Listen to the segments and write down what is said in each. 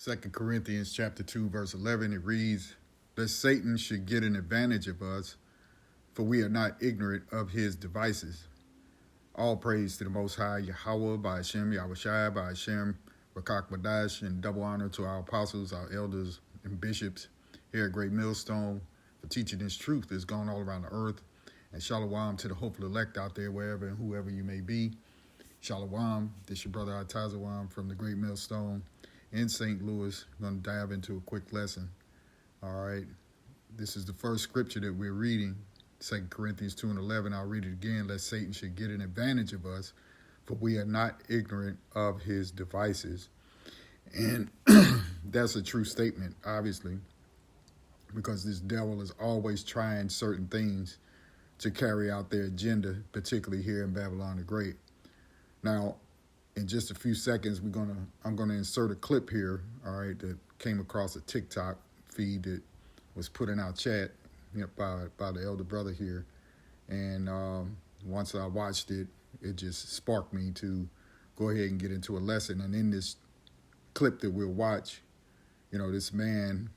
Second Corinthians chapter 2, verse 11, it reads, "Lest Satan should get an advantage of us, for we are not ignorant of his devices." All praise to the Most High, Yahweh, by Hashem, Yahushai, by Hashem, Rakak Badash, and double honor to our apostles, our elders, and bishops here at Great Millstone for teaching this truth that's gone all around the earth. And shalom to the hopeful elect out there, wherever and whoever you may be. Shalom, this your brother Atazawam from the Great Millstone in St. Louis. I'm going to dive into a quick lesson. All right, this is the first scripture that we're reading, 2 Corinthians 2 and 11. I'll read it again. "Lest Satan should get an advantage of us, for we are not ignorant of his devices." And that's a true statement, obviously, because this devil is always trying certain things to carry out their agenda, particularly here in Babylon the Great. Now, in just a few seconds, I'm gonna insert a clip here, all right, that came across a TikTok feed that was put in our chat, by the elder brother here. And once I watched it, it just sparked me to go ahead and get into a lesson. And in this clip that we'll watch, this man,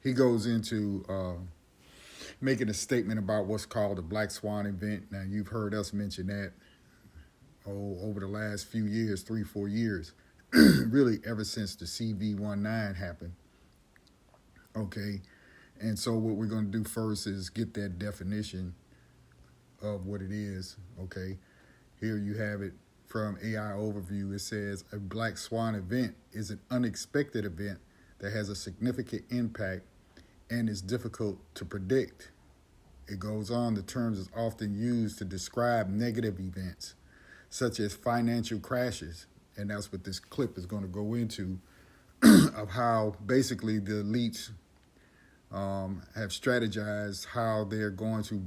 he goes into making a statement about what's called the Black Swan event. Now, you've heard us mention that over the last few years, 3-4 years, really ever since the CV-19 happened. Okay, and so what we're going to do first is get that definition of what it is. Okay, here you have it from AI Overview. It says, "A Black Swan event is an unexpected event that has a significant impact and is difficult to predict." It goes on, the term is often used to describe negative events, such as financial crashes. And that's what this clip is going to go into, of how basically the elites have strategized how they're going to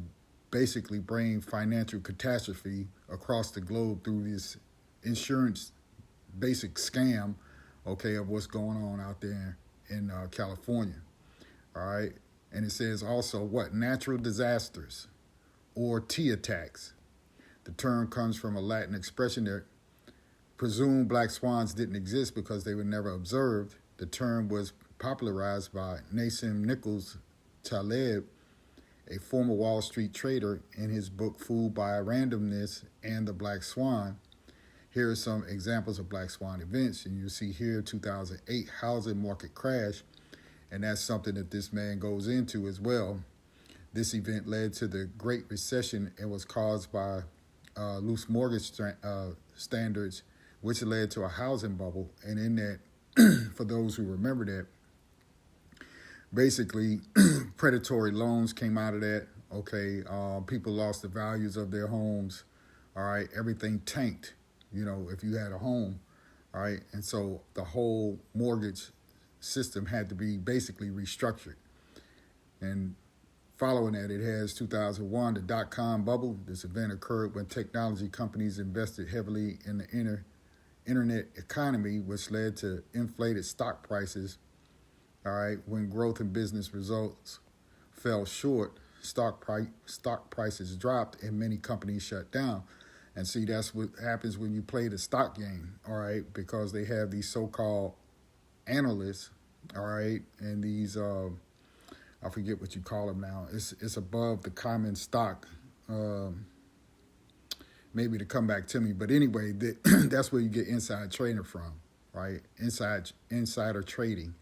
basically bring financial catastrophe across the globe through this insurance basic scam, okay, of what's going on out there in California. All right. And it says also natural disasters or T attacks. The term comes from a Latin expression that presumed black swans didn't exist because they were never observed. The term was popularized by Nassim Nicholas Taleb, a former Wall Street trader, in his book Fooled by Randomness and the Black Swan. Here are some examples of black swan events. And you see here 2008 housing market crash. And that's something that this man goes into as well. This event led to the Great Recession and was caused by loose mortgage standards, which led to a housing bubble. And in that, for those who remember that, basically predatory loans came out of that. Okay, people lost the values of their homes. All right, everything tanked, if you had a home. All right, and so the whole mortgage system had to be basically restructured. And following that, it has 2001, the dot-com bubble. This event occurred when technology companies invested heavily in the internet economy, which led to inflated stock prices. All right, when growth and business results fell short, stock prices dropped and many companies shut down. And see, that's what happens when you play the stock game, all right, because they have these so-called analysts, all right, and these I forget what you call them now. It's above the common stock. Maybe to come back to me, but anyway, that's where you get inside trading from, right? Insider trading,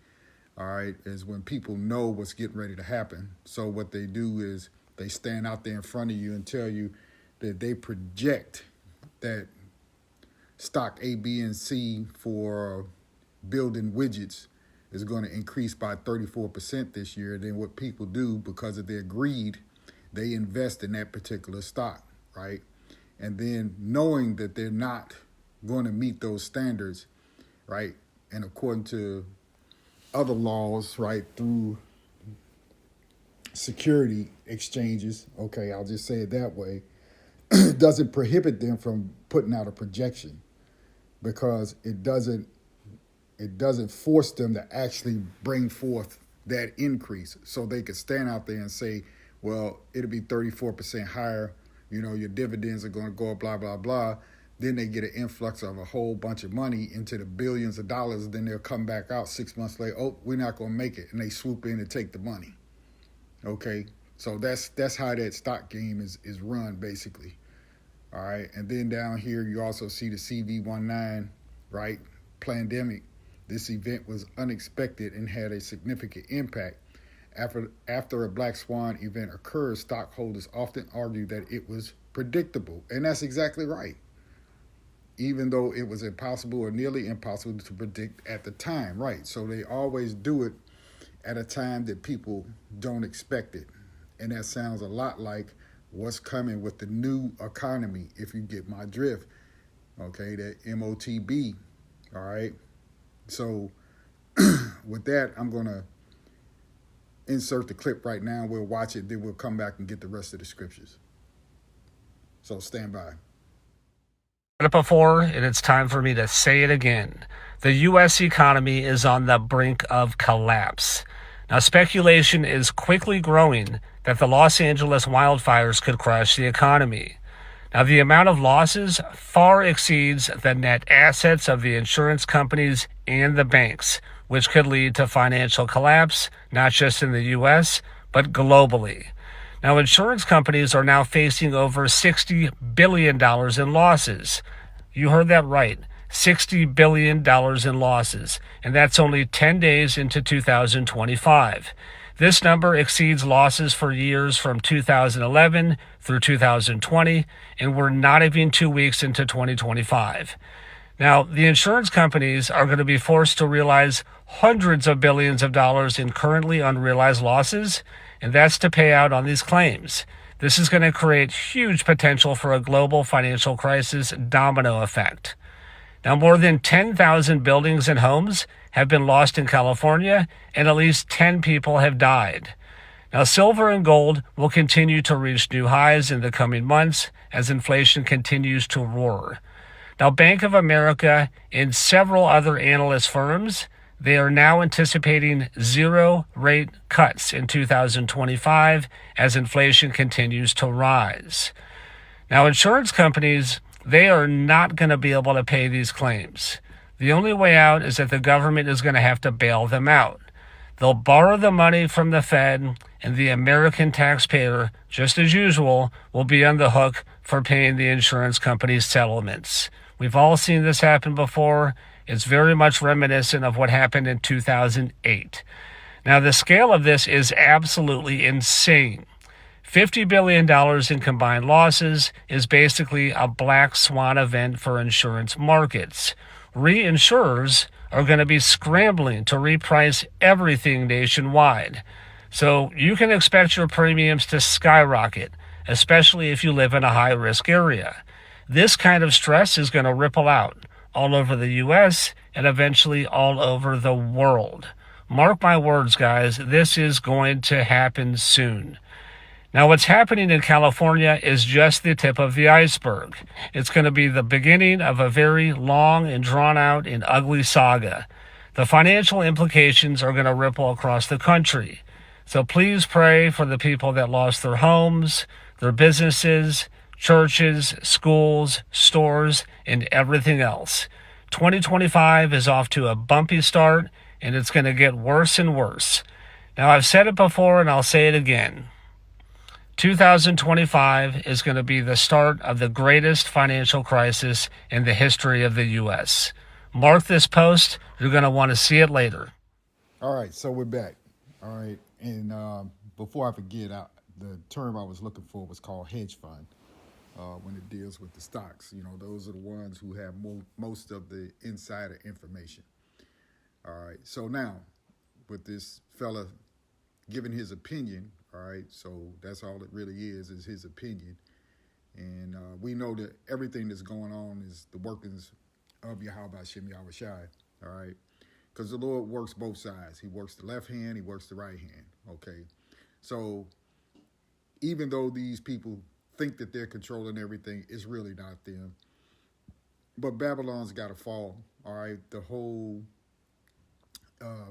all right, is when people know what's getting ready to happen. So what they do is they stand out there in front of you and tell you that they project that stock A, B, and C for building widgets is going to increase by 34% this year. Then what people do, because of their greed, they invest in that particular stock, right? And then knowing that they're not going to meet those standards, right? And according to other laws, right, through security exchanges, okay, I'll just say it that way, doesn't prohibit them from putting out a projection, because it doesn't force them to actually bring forth that increase. So they could stand out there and say, well, it'll be 34% higher, your dividends are going to go up, blah, blah, blah. Then they get an influx of a whole bunch of money into the billions of dollars. Then they'll come back out 6 months later. Oh, we're not going to make it. And they swoop in and take the money. Okay. So that's how that stock game is run, basically. All right. And then down here, you also see the CV19, right? Pandemic. This event was unexpected and had a significant impact. After a black swan event occurs, stockholders often argue that it was predictable. And that's exactly right. Even though it was impossible or nearly impossible to predict at the time, right? So they always do it at a time that people don't expect it. And that sounds a lot like what's coming with the new economy, if you get my drift. Okay, that MOTB, all right? So with that, I'm going to insert the clip right now. We'll watch it, then we'll come back and get the rest of the scriptures. So stand by. It before, and it's time for me to say it again. The U.S. economy is on the brink of collapse. Now, speculation is quickly growing that the Los Angeles wildfires could crash the economy. Now, the amount of losses far exceeds the net assets of the insurance companies and the banks, which could lead to financial collapse, not just in the U.S., but globally. Now, insurance companies are now facing over $60 billion in losses. You heard that right, $60 billion in losses, and that's only 10 days into 2025. This number exceeds losses for years from 2011 through 2020, and we're not even 2 weeks into 2025. Now, the insurance companies are going to be forced to realize hundreds of billions of dollars in currently unrealized losses, and that's to pay out on these claims. This is going to create huge potential for a global financial crisis domino effect. Now, more than 10,000 buildings and homes have been lost in California, and at least 10 people have died. Now, silver and gold will continue to reach new highs in the coming months as inflation continues to roar. Now, Bank of America and several other analyst firms, they are now anticipating zero rate cuts in 2025 as inflation continues to rise. Now, insurance companies, they are not going to be able to pay these claims. The only way out is that the government is going to have to bail them out. They'll borrow the money from the Fed, and the American taxpayer, just as usual, will be on the hook for paying the insurance company's settlements. We've all seen this happen before. It's very much reminiscent of what happened in 2008. Now, the scale of this is absolutely insane. $50 billion in combined losses is basically a black swan event for insurance markets. Reinsurers are going to be scrambling to reprice everything nationwide. So you can expect your premiums to skyrocket, especially if you live in a high-risk area. This kind of stress is going to ripple out all over the U.S. and eventually all over the world. Mark my words, guys, this is going to happen soon. Now, what's happening in California is just the tip of the iceberg. It's going to be the beginning of a very long and drawn-out and ugly saga. The financial implications are going to ripple across the country. So please pray for the people that lost their homes, their businesses, churches, schools, stores, and everything else. 2025 is off to a bumpy start, and it's going to get worse and worse. Now, I've said it before, and I'll say it again. 2025 is going to be the start of the greatest financial crisis in the history of the U.S. Mark this post. You're going to want to see it later. All right, so we're back. All right, and before I forget, the term I was looking for was called hedge fund. When it deals with the stocks, those are the ones who have most of the insider information. All right, so now with this fella giving his opinion, all right, so that's all it really is his opinion. And we know that everything that's going on is the workings of Yahweh Hashem Yahweh Shai, all right? Because the Lord works both sides. He works the left hand, he works the right hand, okay? So even though these people think that they're controlling everything, it's really not them. But Babylon's got to fall, all right? The whole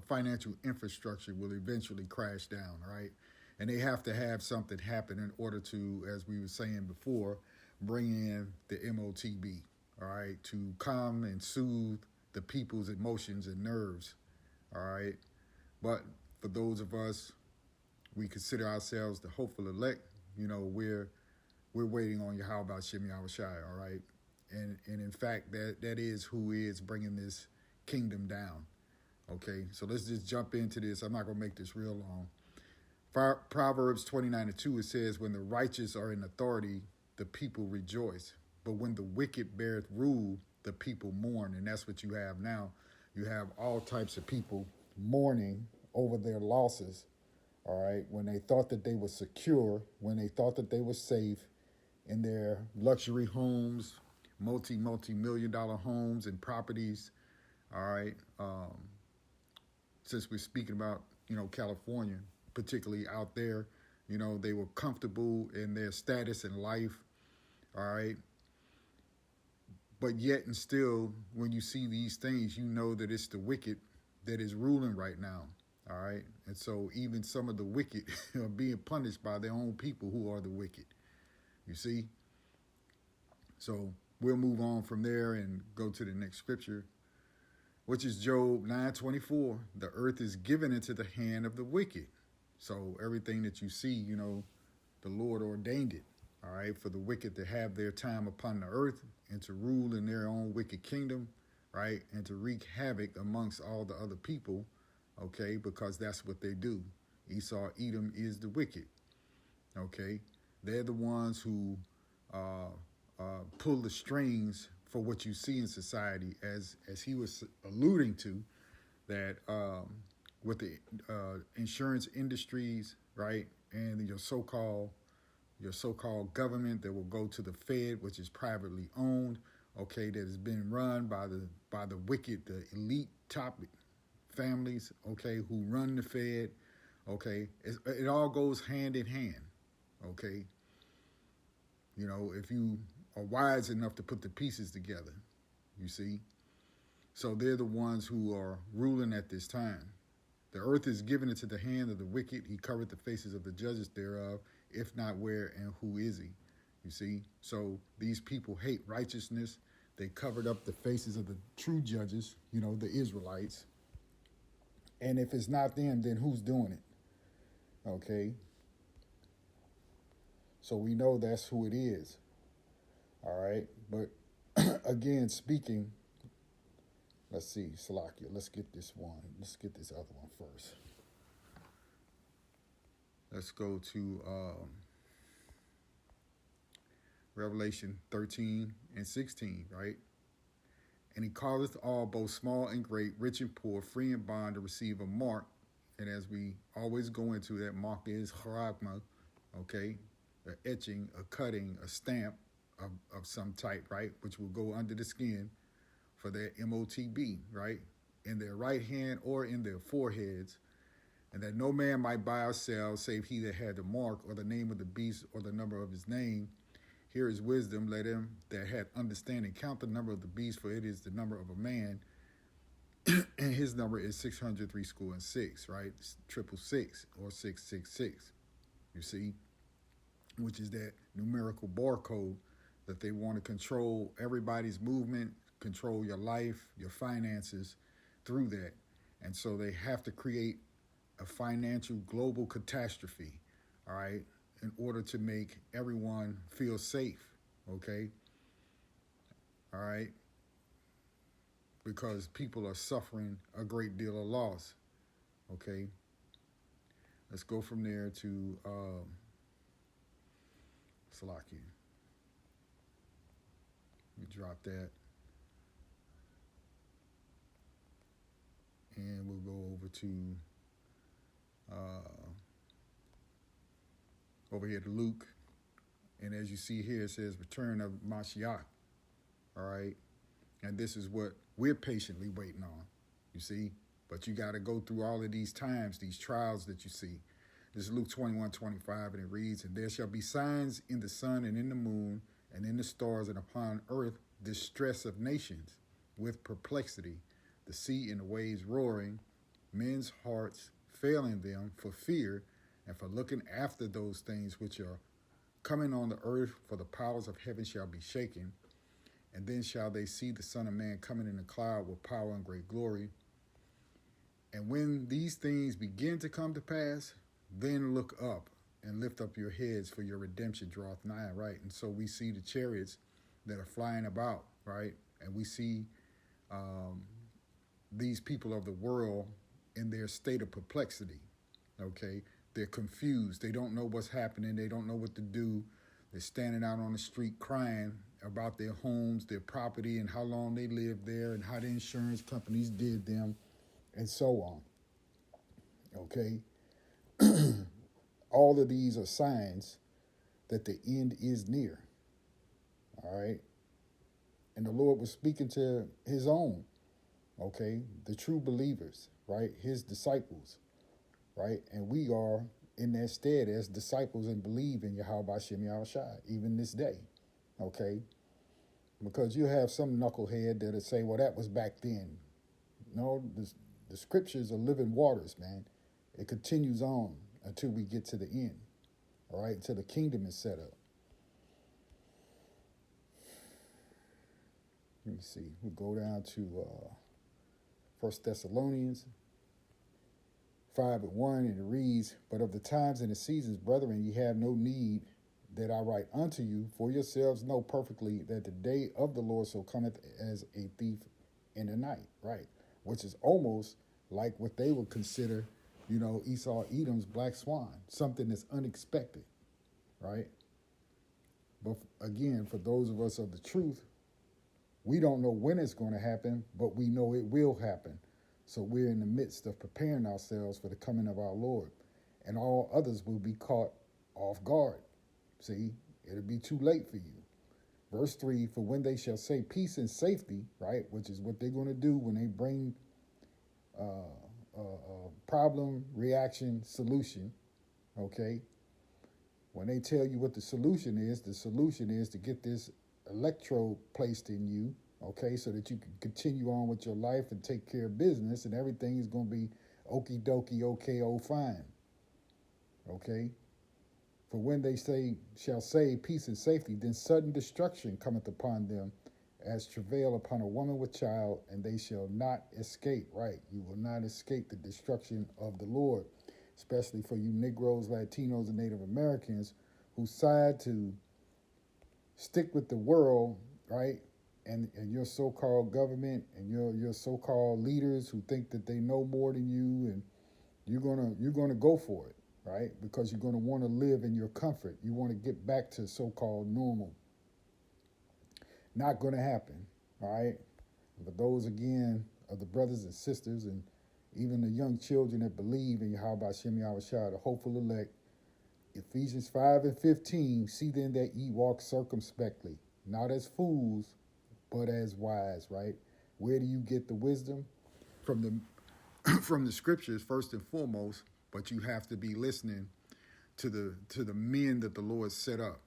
financial infrastructure will eventually crash down, right? And they have to have something happen in order to, as we were saying before, bring in the MOTB, all right, to calm and soothe the people's emotions and nerves, all right. But for those of us, we consider ourselves the hopeful elect. We're waiting on Yahweh Shem Yahushai, all right. And in fact, that is who is bringing this kingdom down. Okay, so let's just jump into this. I'm not gonna make this real long. Proverbs 29:2, it says, "When the righteous are in authority, the people rejoice. But when the wicked beareth rule, the people mourn." And that's what you have now. You have all types of people mourning over their losses, all right? When they thought that they were secure, when they thought that they were safe in their luxury homes, multi-million dollar homes and properties, all right? Since we're speaking about, California, particularly out there, they were comfortable in their status in life, all right? But yet and still, when you see these things, you know that it's the wicked that is ruling right now, all right? And so even some of the wicked are being punished by their own people who are the wicked, you see? So we'll move on from there and go to the next scripture, which is Job 9:24. "The earth is given into the hand of the wicked." So everything that you see, the Lord ordained it, all right, for the wicked to have their time upon the earth and to rule in their own wicked kingdom, right, and to wreak havoc amongst all the other people, okay, because that's what they do. Esau, Edom is the wicked, okay. They're the ones who pull the strings for what you see in society, as he was alluding to, that with the insurance industries, right, and your so-called government that will go to the Fed, which is privately owned, okay, that has been run by the wicked, the elite top families, okay, who run the Fed, okay. It all goes hand in hand, okay. If you are wise enough to put the pieces together, you see. So they're the ones who are ruling at this time. "The earth is given into the hand of the wicked. He covered the faces of the judges thereof. If not, where and who is he?" You see? So these people hate righteousness. They covered up the faces of the true judges, the Israelites. And if it's not them, then who's doing it? Okay? So we know that's who it is. All right? But again, speaking, let's see, Salakia, let's get this one. Let's get this other one first. Let's go to Revelation 13 and 16, right? "And he calleth all, both small and great, rich and poor, free and bond, to receive a mark." And as we always go into, that mark is charagma, okay? A etching, a cutting, a stamp of some type, right? Which will go under the skin for their MOTB, right? In their right hand or in their foreheads. "And that no man might buy or sell, save he that had the mark, or the name of the beast, or the number of his name. Here is wisdom. Let him that hath understanding count the number of the beast, for it is the number of a man. And his number is 603, right? It's 666 or 666. You see? Which is that numerical barcode that they want to control everybody's movement, control your life, your finances through that. And so they have to create a financial global catastrophe, all right, in order to make everyone feel safe, okay? All right? Because people are suffering a great deal of loss, okay? Let's go from there to Salakia. We drop that. And we'll go over to over here to Luke. And as you see here, it says return of Mashiach. All right. And this is what we're patiently waiting on, you see. But you got to go through all of these times, these trials that you see. This is Luke 21:25, and it reads, "And there shall be signs in the sun and in the moon and in the stars, and upon earth distress of nations with perplexity, the sea and the waves roaring, men's hearts failing them for fear and for looking after those things which are coming on the earth, for the powers of heaven shall be shaken. And then shall they see the Son of Man coming in a cloud with power and great glory. And when these things begin to come to pass, then look up and lift up your heads, for your redemption draweth nigh, right? And so we see the chariots that are flying about, right? And we see these people of the world in their state of perplexity, okay? They're confused. They don't know what's happening. They don't know what to do. They're standing out on the street crying about their homes, their property, and how long they lived there, and how the insurance companies did them, and so on, okay? All of these are signs that the end is near, all right? And the Lord was speaking to his own, okay? The true believers, right? His disciples, right? And we are in that stead as disciples and believe in Yahweh Shem Yahushai, even this day, okay? Because you have some knucklehead that'll say, well, that was back then. No, the scriptures are living waters, man. It continues on until we get to the end, all right? Until the kingdom is set up. Let me see. We'll go down to 1 Thessalonians 5:1, and it reads, But of the times and the seasons, brethren, ye have no need that I write unto you, for yourselves know perfectly that the day of the Lord so cometh as a thief in the night, right? Which is almost like what they would consider, Esau Edom's black swan, something that's unexpected, right? But again, for those of us of the truth, we don't know when it's going to happen, but we know it will happen. So we're in the midst of preparing ourselves for the coming of our Lord. And all others will be caught off guard. See, it'll be too late for you. Verse 3, for when they shall say peace and safety, right, which is what they're going to do when they bring problem, reaction, solution, okay? When they tell you what the solution is to get this electrode placed in you, okay, so that you can continue on with your life and take care of business, and everything is going to be okie dokie, okay, oh, fine, okay? For when they shall say peace and safety, then sudden destruction cometh upon them, as travail upon a woman with child, and they shall not escape, right? You will not escape the destruction of the Lord, especially for you Negroes, Latinos, and Native Americans who decide to stick with the world, right? And your so-called government and your so-called leaders who think that they know more than you, and you're gonna go for it, right? Because you're gonna want to live in your comfort. You want to get back to so-called normal. Not gonna happen, all right? But those again are the brothers and sisters and even the young children that believe in Yahweh Shem Yahushua, the hopeful elect. Ephesians 5:15, see then that ye walk circumspectly, not as fools, but as wise, right? Where do you get the wisdom? From the scriptures, first and foremost, but you have to be listening to the men that the Lord set up.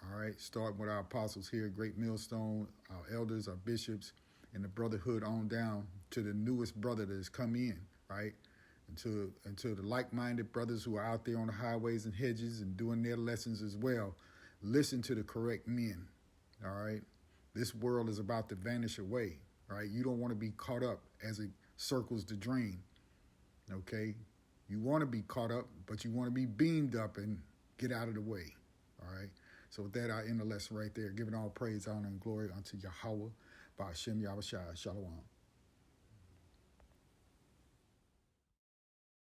All right, starting with our apostles here, Great Millstone, our elders, our bishops, and the brotherhood on down to the newest brother that has come in, right? Until the like-minded brothers who are out there on the highways and hedges and doing their lessons as well. Listen to the correct men, all right? This world is about to vanish away, right? You don't want to be caught up as it circles the drain, okay? You want to be caught up, but you want to be beamed up and get out of the way, all right? So with that, I end the lesson right there, giving all praise, honor, and glory unto Yahweh, by Hashem Yahushua. Shalom.